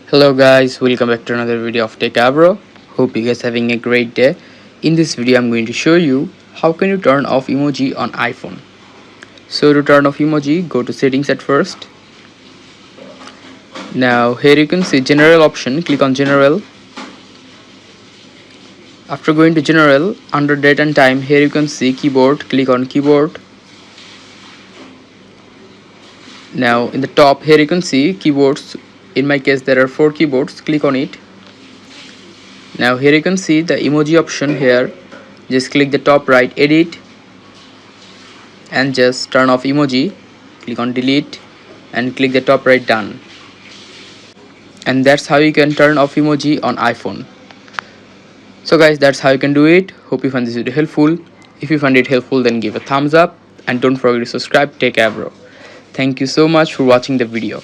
Hello guys, welcome back to another video of Techavro. Hope you guys having a great day. In this video I'm going to show you how can you turn off emoji on iPhone. So to turn off emoji, go to settings at first. Now here you can see general option, click on general. After going to general, under date and time, here you can see keyboard, click on keyboard. Now in the top here you can see keyboards. In my case there are 4 keyboards, click on it. Now here you can see the emoji option here. Just click the top right edit and just turn off emoji. Click on delete and click the top right done. And that's how you can turn off emoji on iPhone. So guys, that's how you can do it. Hope you find this video helpful. If you find it helpful, then give a thumbs up and don't forget to subscribe. Techavro. Thank you so much for watching the video.